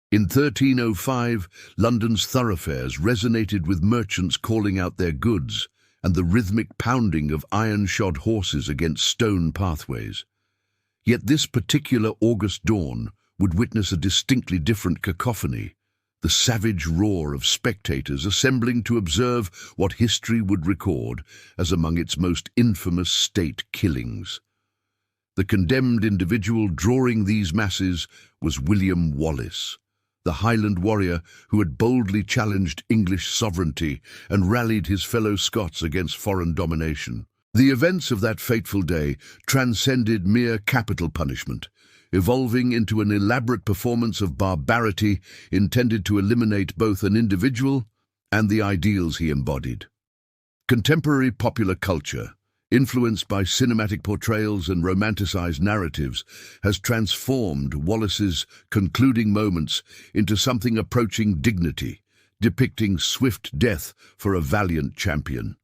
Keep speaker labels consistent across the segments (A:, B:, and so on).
A: In 1305, London's thoroughfares resonated with merchants calling out their goods and the rhythmic pounding of iron-shod horses against stone pathways. Yet this particular August dawn would witness a distinctly different cacophony, the savage roar of spectators assembling to observe what history would record as among its most infamous state killings. The condemned individual drawing these masses was William Wallace, the Highland warrior who had boldly challenged English sovereignty and rallied his fellow Scots against foreign domination. The events of that fateful day transcended mere capital punishment, evolving into an elaborate performance of barbarity intended to eliminate both an individual and the ideals he embodied. Contemporary popular culture, influenced by cinematic portrayals and romanticized narratives, has transformed Wallace's concluding moments into something approaching dignity, depicting swift death for a valiant champion.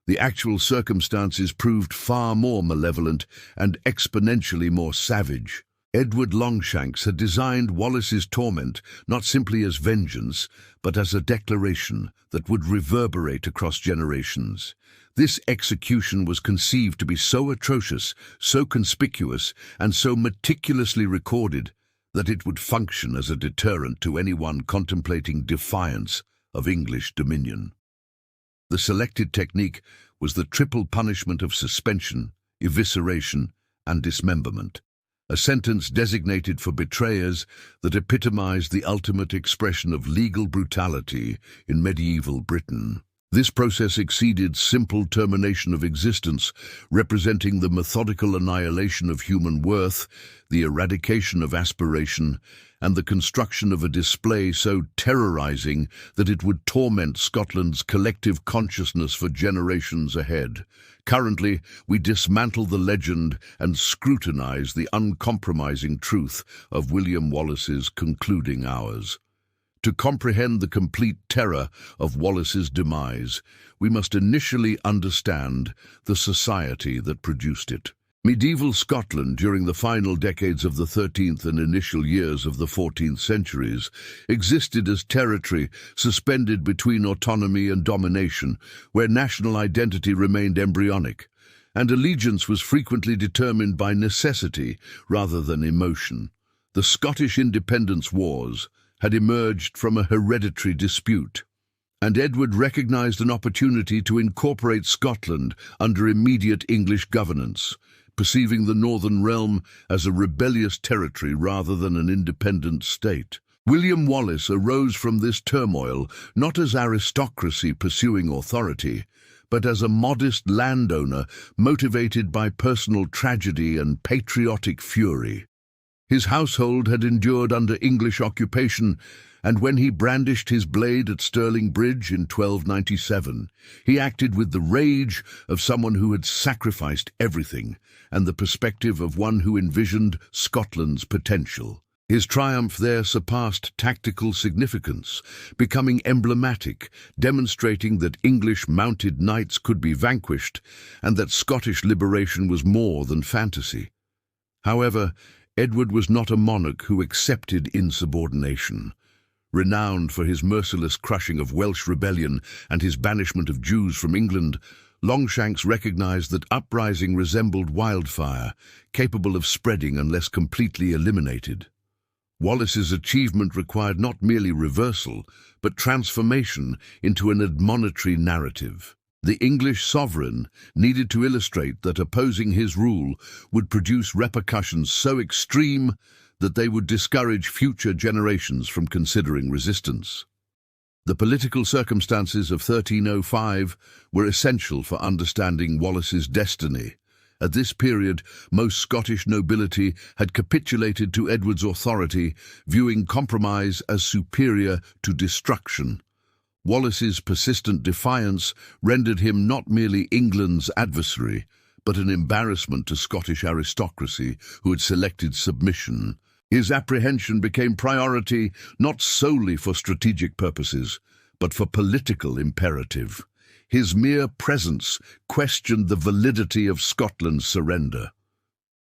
A: The actual circumstances proved far more malevolent and exponentially more savage. Edward Longshanks had designed Wallace's torment not simply as vengeance, but as a declaration that would reverberate across generations. This execution was conceived to be so atrocious, so conspicuous, and so meticulously recorded that it would function as a deterrent to anyone contemplating defiance of English dominion. The selected technique was the triple punishment of suspension, evisceration, and dismemberment, a sentence designated for betrayers that epitomized the ultimate expression of legal brutality in medieval Britain. This process exceeded simple termination of existence, representing the methodical annihilation of human worth, the eradication of aspiration, and the construction of a display so terrorizing that it would torment Scotland's collective consciousness for generations ahead. Currently, we dismantle the legend and scrutinize the uncompromising truth of William Wallace's concluding hours. To comprehend the complete terror of Wallace's demise, we must initially understand the society that produced it. Medieval Scotland during the final decades of the 13th and initial years of the 14th centuries existed as territory suspended between autonomy and domination, where national identity remained embryonic, and allegiance was frequently determined by necessity rather than emotion. The Scottish Independence Wars had emerged from a hereditary dispute, and Edward recognized an opportunity to incorporate Scotland under immediate English governance, perceiving the Northern Realm as a rebellious territory rather than an independent state. William Wallace arose from this turmoil not as aristocracy pursuing authority, but as a modest landowner motivated by personal tragedy and patriotic fury. His household had endured under English occupation, and when he brandished his blade at Stirling Bridge in 1297, he acted with the rage of someone who had sacrificed everything and the perspective of one who envisioned Scotland's potential. His triumph there surpassed tactical significance, becoming emblematic, demonstrating that English mounted knights could be vanquished and that Scottish liberation was more than fantasy. However, Edward was not a monarch who accepted insubordination. Renowned for his merciless crushing of Welsh rebellion and his banishment of Jews from England, Longshanks recognized that uprising resembled wildfire, capable of spreading unless completely eliminated. Wallace's achievement required not merely reversal, but transformation into an admonitory narrative. The English sovereign needed to illustrate that opposing his rule would produce repercussions so extreme that they would discourage future generations from considering resistance. The political circumstances of 1305 were essential for understanding Wallace's destiny. At this period, most Scottish nobility had capitulated to Edward's authority, viewing compromise as superior to destruction. Wallace's persistent defiance rendered him not merely England's adversary, but an embarrassment to Scottish aristocracy who had selected submission. His apprehension became priority not solely for strategic purposes, but for political imperative. His mere presence questioned the validity of Scotland's surrender.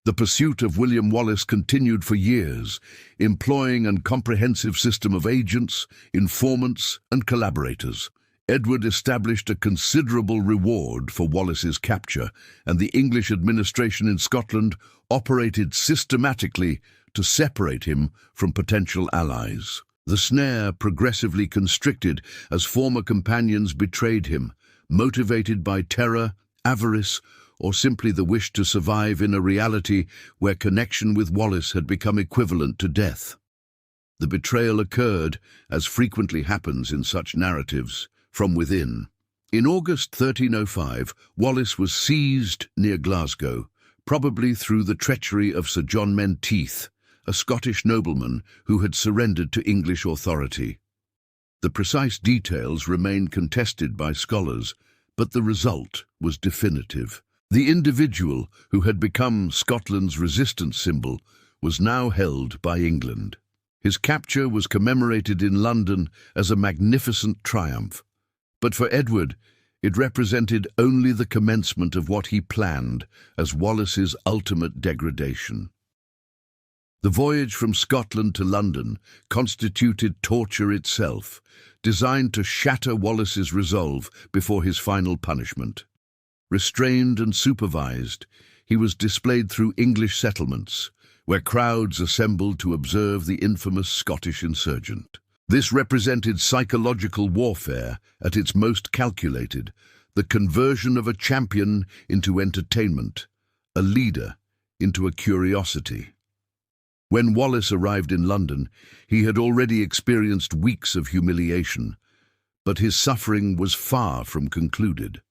A: The pursuit of William Wallace continued for years, employing a comprehensive system of agents, informants, and collaborators. Edward established a considerable reward for Wallace's capture, and the English administration in Scotland operated systematically to separate him from potential allies. The snare progressively constricted as former companions betrayed him, motivated by terror, avarice, or simply the wish to survive in a reality where connection with Wallace had become equivalent to death. The betrayal occurred, as frequently happens in such narratives, from within. In August 1305, Wallace was seized near Glasgow, probably through the treachery of Sir John Menteith, a Scottish nobleman who had surrendered to English authority. The precise details remain contested by scholars, but the result was definitive. The individual who had become Scotland's resistance symbol was now held by England. His capture was commemorated in London as a magnificent triumph, but for Edward, it represented only the commencement of what he planned as Wallace's ultimate degradation. The voyage from Scotland to London constituted torture itself, designed to shatter Wallace's resolve before his final punishment. Restrained and supervised, he was displayed through English settlements, where crowds assembled to observe the infamous Scottish insurgent. This represented psychological warfare at its most calculated, the conversion of a champion into entertainment, a leader into a curiosity. When Wallace arrived in London, he had already experienced weeks of humiliation, but his suffering was far from concluded.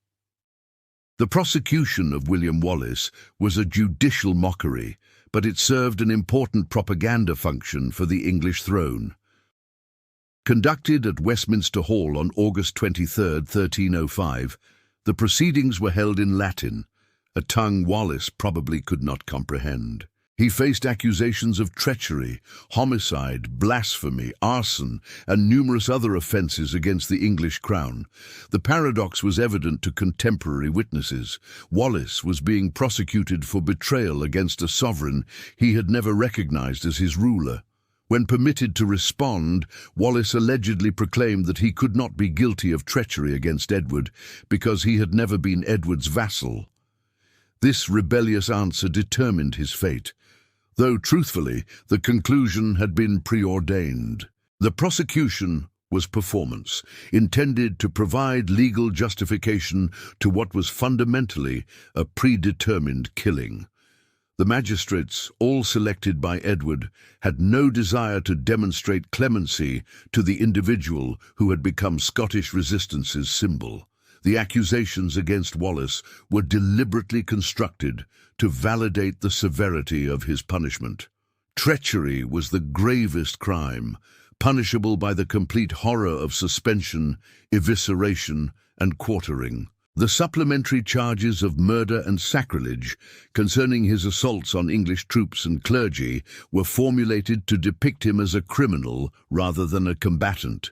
A: The prosecution of William Wallace was a judicial mockery, but it served an important propaganda function for the English throne. Conducted at Westminster Hall on August 23, 1305, the proceedings were held in Latin, a tongue Wallace probably could not comprehend. He faced accusations of treachery, homicide, blasphemy, arson, and numerous other offences against the English crown. The paradox was evident to contemporary witnesses. Wallace was being prosecuted for betrayal against a sovereign he had never recognised as his ruler. When permitted to respond, Wallace allegedly proclaimed that he could not be guilty of treachery against Edward because he had never been Edward's vassal. This rebellious answer determined his fate, though truthfully, the conclusion had been preordained. The prosecution was performance, intended to provide legal justification to what was fundamentally a predetermined killing. The magistrates, all selected by Edward, had no desire to demonstrate clemency to the individual who had become Scottish resistance's symbol. The accusations against Wallace were deliberately constructed to validate the severity of his punishment. Treachery was the gravest crime, punishable by the complete horror of suspension, evisceration, and quartering. The supplementary charges of murder and sacrilege concerning his assaults on English troops and clergy were formulated to depict him as a criminal rather than a combatant.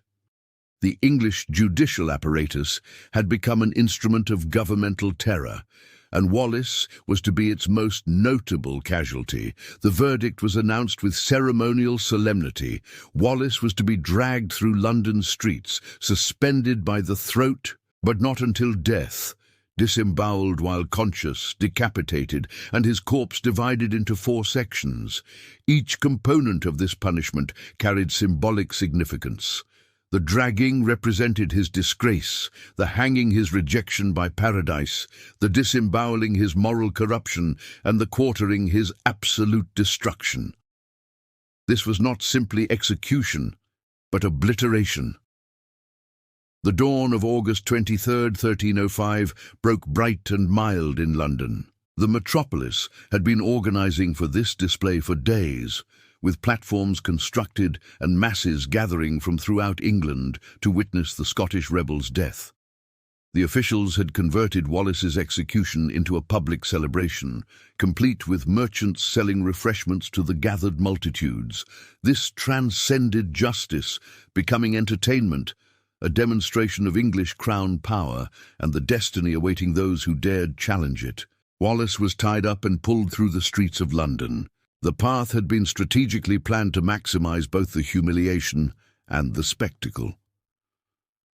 A: The English judicial apparatus had become an instrument of governmental terror, and Wallace was to be its most notable casualty. The verdict was announced with ceremonial solemnity. Wallace was to be dragged through London's streets, suspended by the throat, but not until death, disemboweled while conscious, decapitated, and his corpse divided into 4 sections. Each component of this punishment carried symbolic significance. The dragging represented his disgrace, the hanging his rejection by paradise, the disemboweling his moral corruption, and the quartering his absolute destruction. This was not simply execution, but obliteration. The dawn of August 23, 1305, broke bright and mild in London. The metropolis had been organising for this display for days, with platforms constructed and masses gathering from throughout England to witness the Scottish rebels' death. The officials had converted Wallace's execution into a public celebration, complete with merchants selling refreshments to the gathered multitudes. This transcended justice, becoming entertainment, a demonstration of English crown power and the destiny awaiting those who dared challenge it. Wallace was tied up and pulled through the streets of London. The path had been strategically planned to maximize both the humiliation and the spectacle.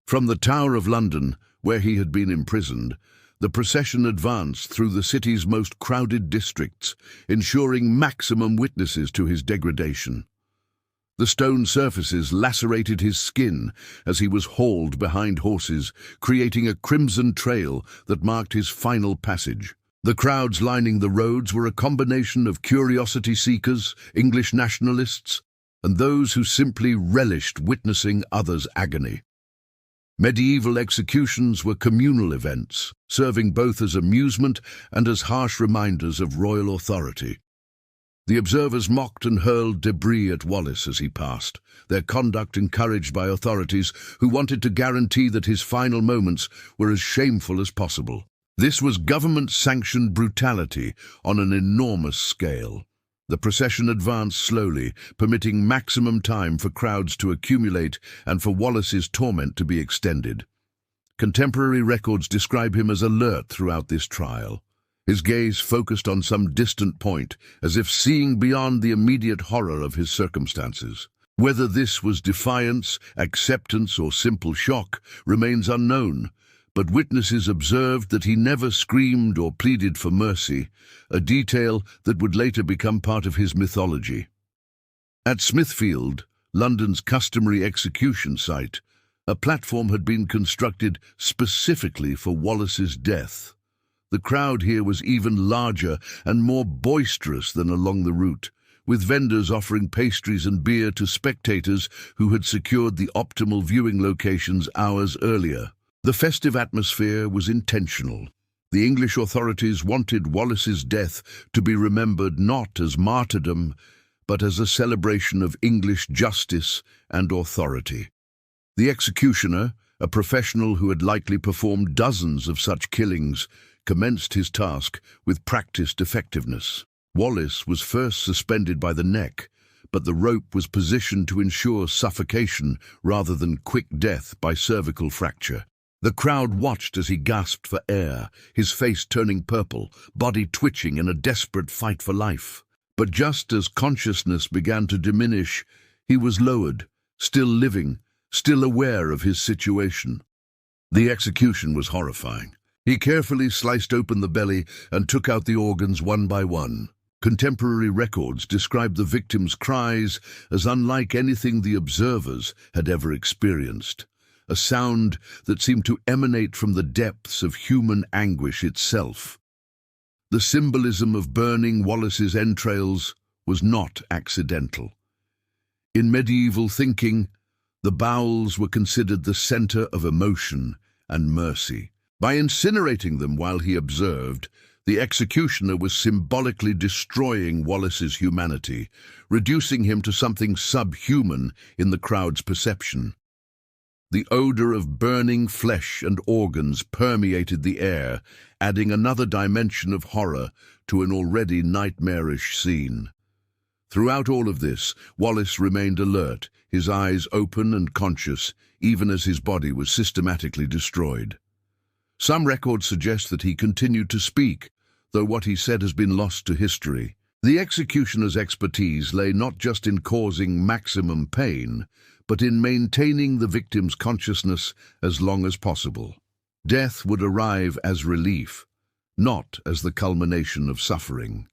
A: From the Tower of London, where he had been imprisoned, the procession advanced through the city's most crowded districts, ensuring maximum witnesses to his degradation. The stone surfaces lacerated his skin as he was hauled behind horses, creating a crimson trail that marked his final passage. The crowds lining the roads were a combination of curiosity seekers, English nationalists, and those who simply relished witnessing others' agony. Medieval executions were communal events, serving both as amusement and as harsh reminders of royal authority. The observers mocked and hurled debris at Wallace as he passed, their conduct encouraged by authorities who wanted to guarantee that his final moments were as shameful as possible. This was government-sanctioned brutality on an enormous scale. The procession advanced slowly, permitting maximum time for crowds to accumulate and for Wallace's torment to be extended. Contemporary records describe him as alert throughout this trial. His gaze focused on some distant point, as if seeing beyond the immediate horror of his circumstances. Whether this was defiance, acceptance, or simple shock remains unknown, but witnesses observed that he never screamed or pleaded for mercy, a detail that would later become part of his mythology. At Smithfield, London's customary execution site, a platform had been constructed specifically for Wallace's death. The crowd here was even larger and more boisterous than along the route, with vendors offering pastries and beer to spectators who had secured the optimal viewing locations hours earlier. The festive atmosphere was intentional. The English authorities wanted Wallace's death to be remembered not as martyrdom, but as a celebration of English justice and authority. The executioner, a professional who had likely performed dozens of such killings, commenced his task with practiced effectiveness. Wallace was first suspended by the neck, but the rope was positioned to ensure suffocation rather than quick death by cervical fracture. The crowd watched as he gasped for air, his face turning purple, body twitching in a desperate fight for life. But just as consciousness began to diminish, he was lowered, still living, still aware of his situation. The execution was horrifying. He carefully sliced open the belly and took out the organs one by one. Contemporary records describe the victim's cries as unlike anything the observers had ever experienced. A sound that seemed to emanate from the depths of human anguish itself. The symbolism of burning Wallace's entrails was not accidental. In medieval thinking, the bowels were considered the center of emotion and mercy. By incinerating them while he observed, the executioner was symbolically destroying Wallace's humanity, reducing him to something subhuman in the crowd's perception. The odor of burning flesh and organs permeated the air, adding another dimension of horror to an already nightmarish scene. Throughout all of this, Wallace remained alert, his eyes open and conscious, even as his body was systematically destroyed. Some records suggest that he continued to speak, though what he said has been lost to history. The executioner's expertise lay not just in causing maximum pain, but in maintaining the victim's consciousness as long as possible. Death would arrive as relief, not as the culmination of suffering.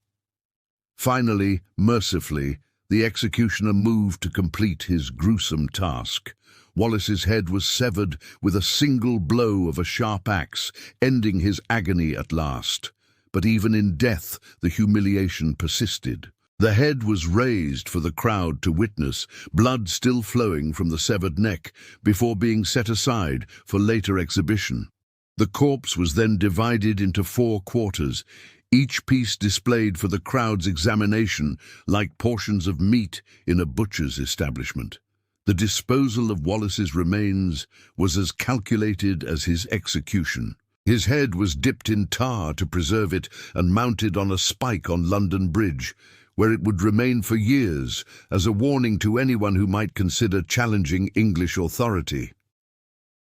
A: Finally, mercifully, the executioner moved to complete his gruesome task. Wallace's head was severed with a single blow of a sharp axe, ending his agony at last. But even in death, the humiliation persisted. The head was raised for the crowd to witness, blood still flowing from the severed neck, before being set aside for later exhibition. The corpse was then divided into 4 quarters, each piece displayed for the crowd's examination like portions of meat in a butcher's establishment. The disposal of Wallace's remains was as calculated as his execution. His head was dipped in tar to preserve it and mounted on a spike on London Bridge, where it would remain for years as a warning to anyone who might consider challenging English authority.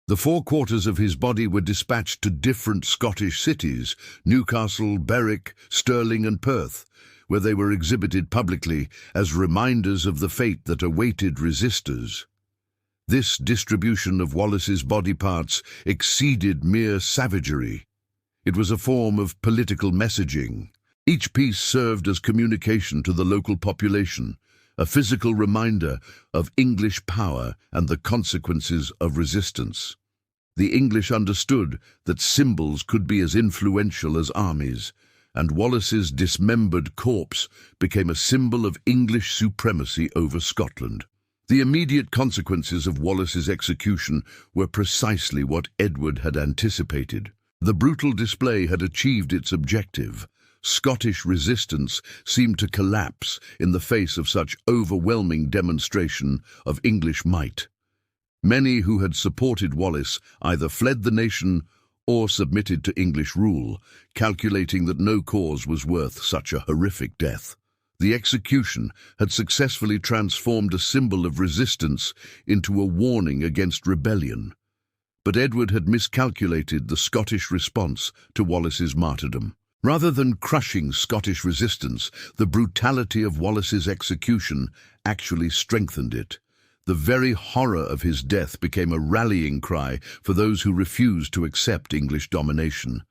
A: The forequarters of his body were dispatched to different Scottish cities, Newcastle, Berwick, Stirling and Perth, where they were exhibited publicly as reminders of the fate that awaited resistors. This distribution of Wallace's body parts exceeded mere savagery. It was a form of political messaging. Each piece served as communication to the local population, a physical reminder of English power and the consequences of resistance. The English understood that symbols could be as influential as armies, and Wallace's dismembered corpse became a symbol of English supremacy over Scotland. The immediate consequences of Wallace's execution were precisely what Edward had anticipated. The brutal display had achieved its objective. Scottish resistance seemed to collapse in the face of such overwhelming demonstration of English might. Many who had supported Wallace either fled the nation or submitted to English rule, calculating that no cause was worth such a horrific death. The execution had successfully transformed a symbol of resistance into a warning against rebellion. But Edward had miscalculated the Scottish response to Wallace's martyrdom. Rather than crushing Scottish resistance, the brutality of Wallace's execution actually strengthened it. The very horror of his death became a rallying cry for those who refused to accept English domination.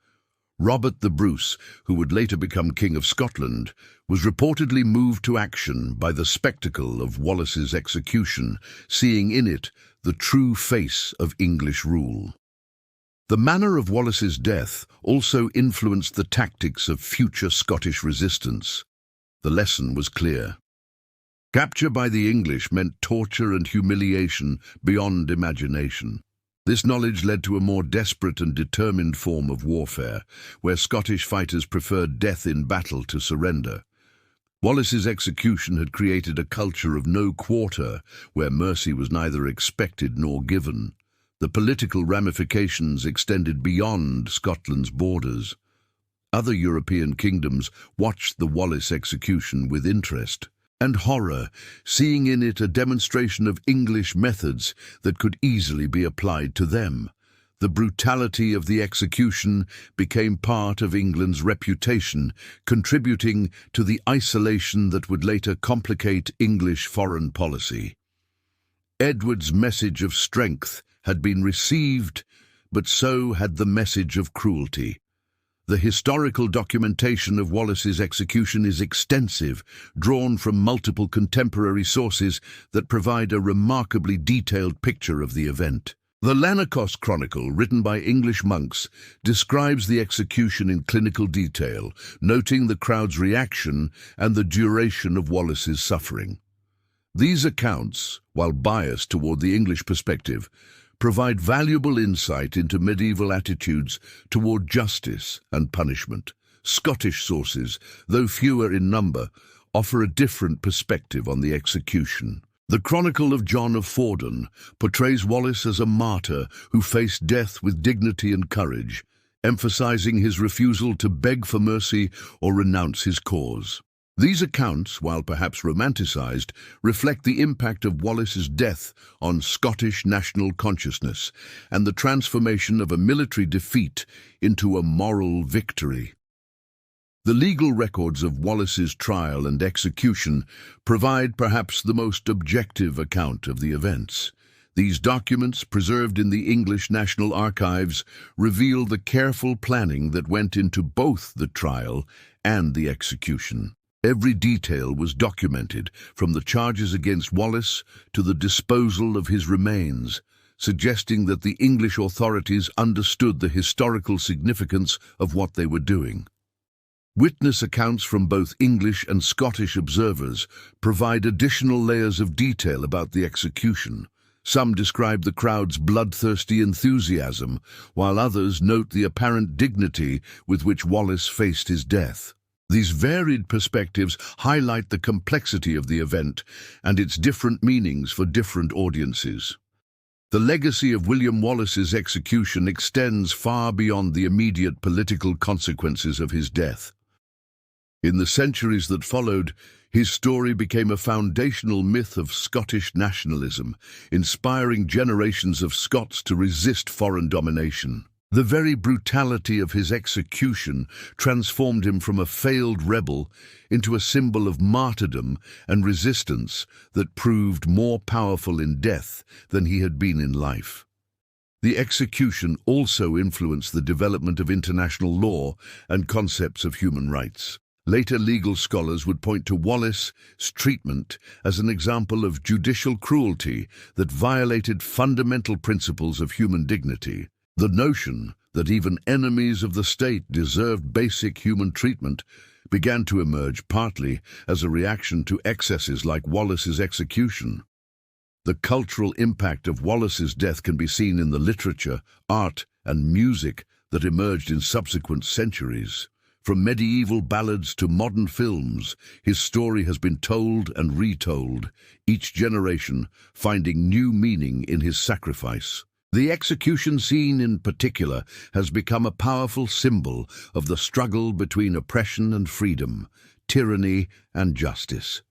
A: Robert the Bruce, who would later become King of Scotland, was reportedly moved to action by the spectacle of Wallace's execution, seeing in it the true face of English rule. The manner of Wallace's death also influenced the tactics of future Scottish resistance. The lesson was clear. Capture by the English meant torture and humiliation beyond imagination. This knowledge led to a more desperate and determined form of warfare, where Scottish fighters preferred death in battle to surrender. Wallace's execution had created a culture of no quarter, where mercy was neither expected nor given. The political ramifications extended beyond Scotland's borders. Other European kingdoms watched the Wallace execution with interest and horror, seeing in it a demonstration of English methods that could easily be applied to them. The brutality of the execution became part of England's reputation, contributing to the isolation that would later complicate English foreign policy. Edward's message of strength had been received, but so had the message of cruelty. The historical documentation of Wallace's execution is extensive, drawn from multiple contemporary sources that provide a remarkably detailed picture of the event. The Lanarkos Chronicle, written by English monks, describes the execution in clinical detail, noting the crowd's reaction and the duration of Wallace's suffering. These accounts, while biased toward the English perspective, provide valuable insight into medieval attitudes toward justice and punishment. Scottish sources, though fewer in number, offer a different perspective on the execution. The Chronicle of John of Fordun portrays Wallace as a martyr who faced death with dignity and courage, emphasizing his refusal to beg for mercy or renounce his cause. These accounts, while perhaps romanticized, reflect the impact of Wallace's death on Scottish national consciousness and the transformation of a military defeat into a moral victory. The legal records of Wallace's trial and execution provide perhaps the most objective account of the events. These documents, preserved in the English National Archives, reveal the careful planning that went into both the trial and the execution. Every detail was documented, from the charges against Wallace to the disposal of his remains, suggesting that the English authorities understood the historical significance of what they were doing. Witness accounts from both English and Scottish observers provide additional layers of detail about the execution. Some describe the crowd's bloodthirsty enthusiasm, while others note the apparent dignity with which Wallace faced his death. These varied perspectives highlight the complexity of the event and its different meanings for different audiences. The legacy of William Wallace's execution extends far beyond the immediate political consequences of his death. In the centuries that followed, His story became a foundational myth of Scottish nationalism, inspiring generations of Scots to resist foreign domination. The very brutality of his execution transformed him from a failed rebel into a symbol of martyrdom and resistance that proved more powerful in death than he had been in life. The execution also influenced the development of international law and concepts of human rights. Later legal scholars would point to Wallace's treatment as an example of judicial cruelty that violated fundamental principles of human dignity. The notion that even enemies of the state deserved basic human treatment began to emerge partly as a reaction to excesses like Wallace's execution. The cultural impact of Wallace's death can be seen in the literature, art, and music that emerged in subsequent centuries. From medieval ballads to modern films, his story has been told and retold, each generation finding new meaning in his sacrifice. The execution scene in particular has become a powerful symbol of the struggle between oppression and freedom, tyranny and justice.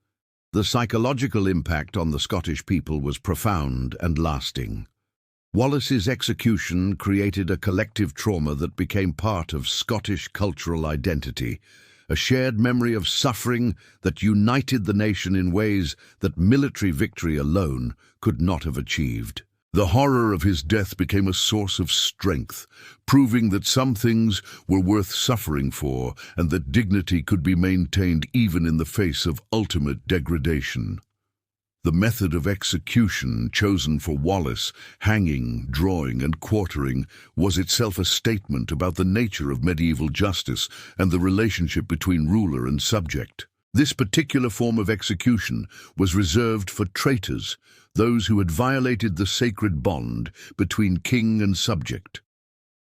A: The psychological impact on the Scottish people was profound and lasting. Wallace's execution created a collective trauma that became part of Scottish cultural identity, a shared memory of suffering that united the nation in ways that military victory alone could not have achieved. The horror of his death became a source of strength, proving that some things were worth suffering for and that dignity could be maintained even in the face of ultimate degradation. The method of execution chosen for Wallace, hanging, drawing, and quartering, was itself a statement about the nature of medieval justice and the relationship between ruler and subject. This particular form of execution was reserved for traitors, those who had violated the sacred bond between king and subject.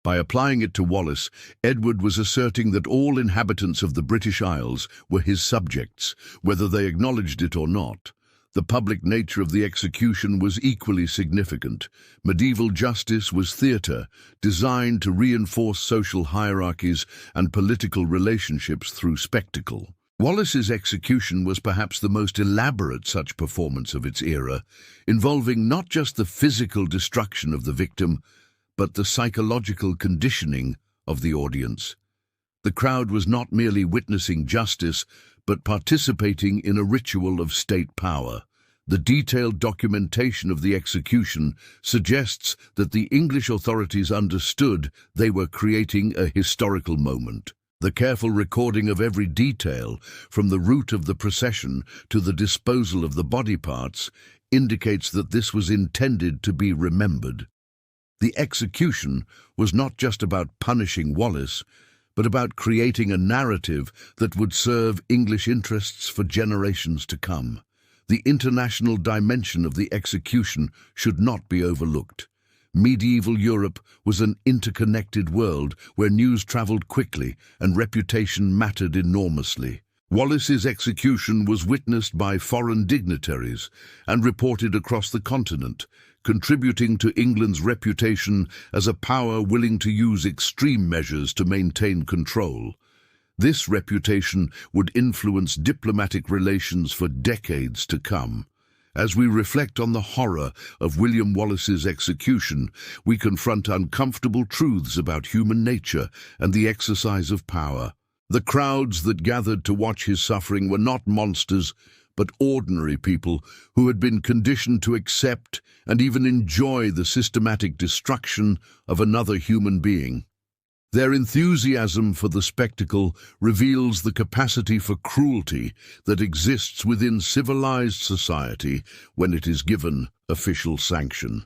A: By applying it to Wallace, Edward was asserting that all inhabitants of the British Isles were his subjects, whether they acknowledged it or not. The public nature of the execution was equally significant. Medieval justice was theatre, designed to reinforce social hierarchies and political relationships through spectacle. Wallace's execution was perhaps the most elaborate such performance of its era, involving not just the physical destruction of the victim, but the psychological conditioning of the audience. The crowd was not merely witnessing justice, but participating in a ritual of state power. The detailed documentation of the execution suggests that the English authorities understood they were creating a historical moment. The careful recording of every detail, from the route of the procession to the disposal of the body parts, indicates that this was intended to be remembered. The execution was not just about punishing Wallace, but about creating a narrative that would serve English interests for generations to come. The international dimension of the execution should not be overlooked. Medieval Europe was an interconnected world where news traveled quickly and reputation mattered enormously. Wallace's execution was witnessed by foreign dignitaries and reported across the continent, contributing to England's reputation as a power willing to use extreme measures to maintain control. This reputation would influence diplomatic relations for decades to come. As we reflect on the horror of William Wallace's execution, we confront uncomfortable truths about human nature and the exercise of power. The crowds that gathered to watch his suffering were not monsters, but ordinary people who had been conditioned to accept and even enjoy the systematic destruction of another human being. Their enthusiasm for the spectacle reveals the capacity for cruelty that exists within civilized society when it is given official sanction.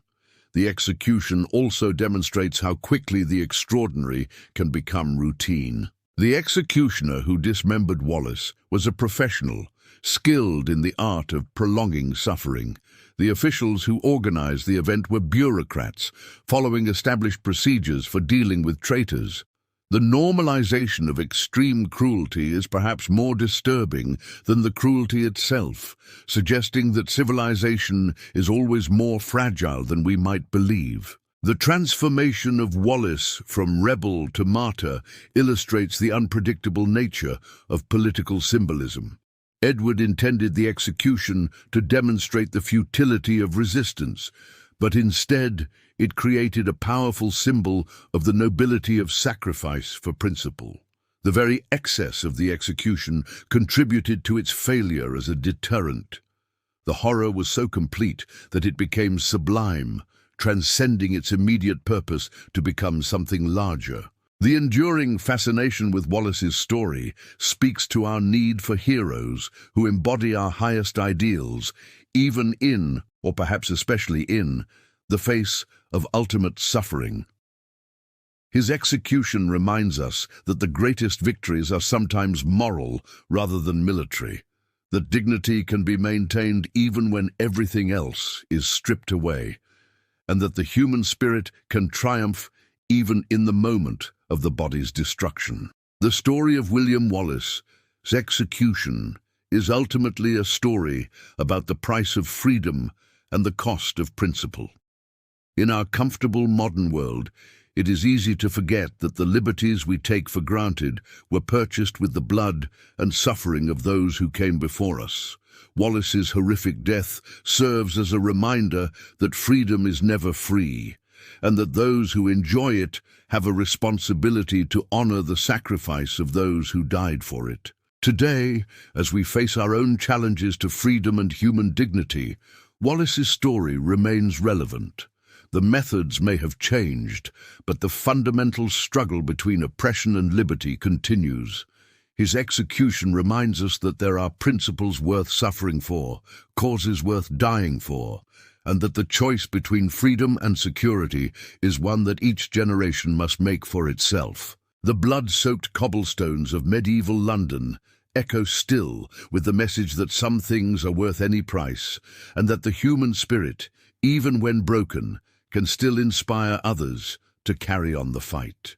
A: The execution also demonstrates how quickly the extraordinary can become routine. The executioner who dismembered Wallace was a professional, skilled in the art of prolonging suffering. The officials who organized the event were bureaucrats, following established procedures for dealing with traitors. The normalization of extreme cruelty is perhaps more disturbing than the cruelty itself, suggesting that civilization is always more fragile than we might believe. The transformation of Wallace from rebel to martyr illustrates the unpredictable nature of political symbolism. Edward intended the execution to demonstrate the futility of resistance, but instead it created a powerful symbol of the nobility of sacrifice for principle. The very excess of the execution contributed to its failure as a deterrent. The horror was so complete that it became sublime, transcending its immediate purpose to become something larger. The enduring fascination with Wallace's story speaks to our need for heroes who embody our highest ideals, even in, or perhaps especially in, the face of ultimate suffering. His execution reminds us that the greatest victories are sometimes moral rather than military, that dignity can be maintained even when everything else is stripped away, and that the human spirit can triumph even in the moment of the body's destruction. The story of William Wallace's execution is ultimately a story about the price of freedom and the cost of principle. In our comfortable modern world, it is easy to forget that the liberties we take for granted were purchased with the blood and suffering of those who came before us. Wallace's horrific death serves as a reminder that freedom is never free, and that those who enjoy it have a responsibility to honor the sacrifice of those who died for it. Today, as we face our own challenges to freedom and human dignity, Wallace's story remains relevant. The methods may have changed, but the fundamental struggle between oppression and liberty continues. His execution reminds us that there are principles worth suffering for, causes worth dying for, and that the choice between freedom and security is one that each generation must make for itself. The blood-soaked cobblestones of medieval London echo still with the message that some things are worth any price, and that the human spirit, even when broken, can still inspire others to carry on the fight.